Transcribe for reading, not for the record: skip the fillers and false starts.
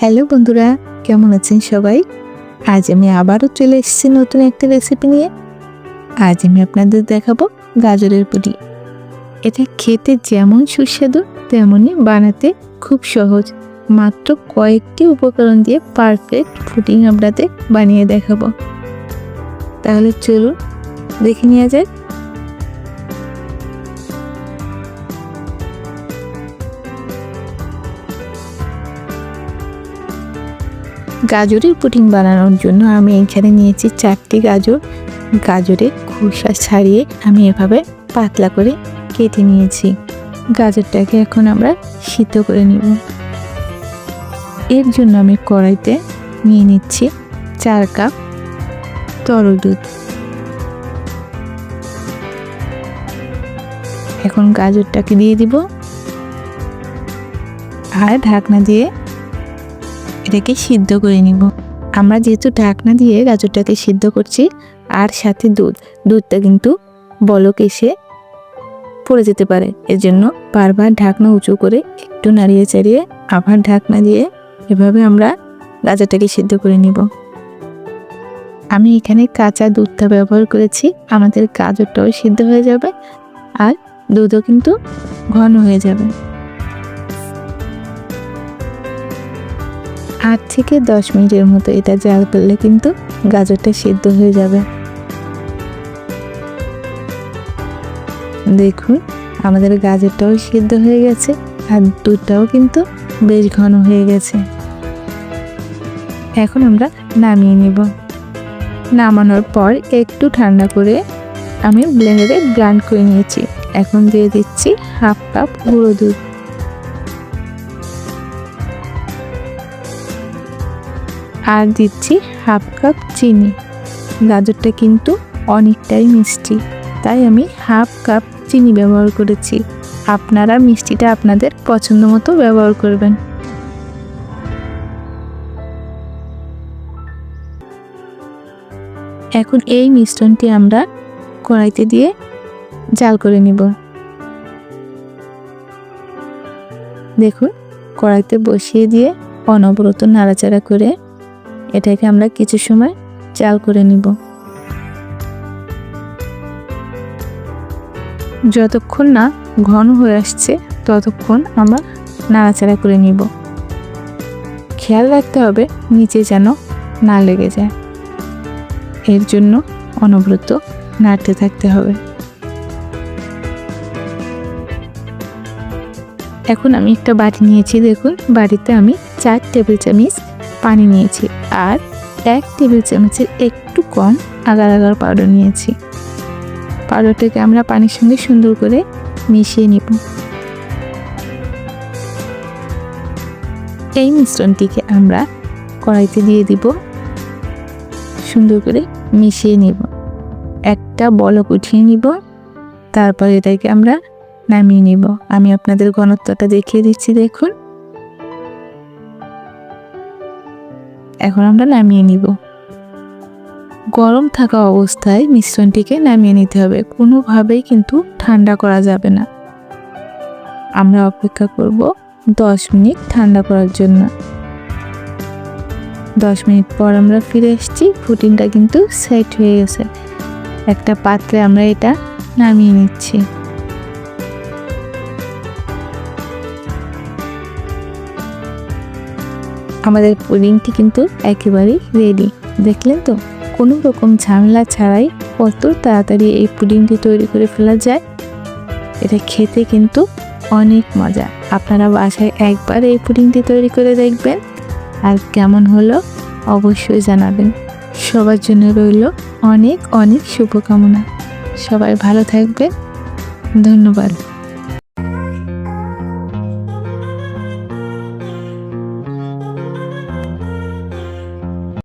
Hello বন্ধুরা, কেমন আছেন সবাই? আজ আমি আবারও চলে এসেছি নতুন একটা রেসিপি নিয়ে। আজ আমি আপনাদের দেখাবো গাজরের পুডিং। এটা খেতে যেমন সুস্বাদু তেমনই বানাতে খুব সহজ। মাত্র কয়েকটি উপকরণ দিয়ে পারফেক্ট পুডিং আপনাদের বানিয়ে দেখাবো। তাহলে চলুন দেখে নেওয়া যাক। গাজরের পুডিং বানানোর জন্য আমি এখানে নিয়েছি 4টি গাজর। গাজরের খোসা ছাড়িয়ে আমি এভাবে পাতলা করে কেটে নিয়েছি। গাজরটাকে এখন আমরা সিদ্ধ করে নিব। এর জন্য আমি কড়াইতে নিয়ে নিচ্ছি 4 কাপ তরল দুধ। এখন গাজরটাকে দিয়ে দিব আর ঢাকনা দিয়ে এটাকে সিদ্ধ করে নিব। আমরা যেহেতু ঢাকনা দিয়ে গাজরটাকে সিদ্ধ করছি আর সাথে দুধটা কিন্তু বলক এসে পড়ে যেতে পারে, এজন্য বারবার ঢাকনা উঁচু করে একটু নাড়িয়ে চাড়িয়ে আবার ঢাকনা দিয়ে এভাবে আমরা গাজরটাকে সিদ্ধ করে নিব। আমি এখানে কাঁচা দুধটা ব্যবহার করেছি, আমাদের গাজরটাও সিদ্ধ হয়ে যাবে আর দুধও কিন্তু ঘন হয়ে যাবে। 8 থেকে 10 মিনিটের মতো এটা জাল করলে কিন্তু গাজরটা সিদ্ধ হয়ে যাবে। দেখুন আমাদের গাজরটাও সিদ্ধ হয়ে গেছে আর দুধটাও কিন্তু বেশ ঘন হয়ে গেছে। এখন আমরা নামিয়ে নিব। নামানোর পর একটু ঠান্ডা করে আমি ব্লেন্ডারে ব্লেন্ড করে নিয়েছি। এখন দিয়ে দিচ্ছি 1/2 কাপ গুঁড়ো দুধ। আর দিচ্ছি 1/2 কাপ চিনি। গাজরটা কিন্তু অনেকটাই মিষ্টি, তাই আমি 1/2 কাপ চিনি ব্যবহার করেছি। আপনারা মিষ্টিটা আপনাদের পছন্দ মতো ব্যবহার করবেন। এখন এই মিশ্রণটি আমরা কড়াইতে দিয়ে জাল করে নিব। দেখুন কড়াইতে বসিয়ে দিয়ে অনবরত নাড়াচাড়া করে এটাকে আমরা কিছু সময় জাল করে নিব। যতক্ষণ না ঘন হয়ে আসছে ততক্ষণ আমরা নাড়াচাড়া করে নিব। খেয়াল রাখতে হবে নিচে যেন না লেগে যায়, এর জন্য অনবরত নাড়তে থাকতে হবে। এখন আমি একটা বাটি নিয়েছি। দেখুন বাটিতে আমি 4 টেবিল চামচ পানি নিয়েছি আর 1 টেবিল চামচের একটু কম আগার আগার পাউডার নিয়েছি। পাউডারটাকে আমরা পানির সঙ্গে সুন্দর করে মিশিয়ে নিব। এই মিশ্রণটিকে আমরা কড়াইতে দিয়ে দিব, সুন্দর করে মিশিয়ে নিব। একটা বলক উঠিয়ে নিব, তারপর এটাকে আমরা নামিয়ে নিব। আমি আপনাদের ঘনত্বটা দেখিয়ে দিচ্ছি। দেখুন এখন আমরা নামিয়ে নিব। গরম থাকা অবস্থায় মিশ্রণটিকে নামিয়ে নিতে হবে, কোনোভাবেই কিন্তু ঠান্ডা করা যাবে না। আমরা অপেক্ষা করব 10 মিনিট ঠান্ডা করার জন্য। 10 মিনিট পর আমরা ফিরে এসেছি। পুডিংটা কিন্তু সেট হয়ে গেছে। একটা পাত্রে আমরা এটা নামিয়ে নিচ্ছি। আমাদের পুডিংটি কিন্তু একেবারেই রেডি। দেখলেন তো কোনো রকম ঝামেলা ছাড়াই কত তাড়াতাড়ি এই পুডিংটি তৈরি করে ফেলা যায়। এটা খেতে কিন্তু অনেক মজা। আপনারা বাসায় একবার এই পুডিংটি তৈরি করে দেখবেন আর কেমন হলো অবশ্যই জানাবেন। সবার জন্য রইল অনেক অনেক শুভকামনা। সবাই ভালো থাকবেন। ধন্যবাদ।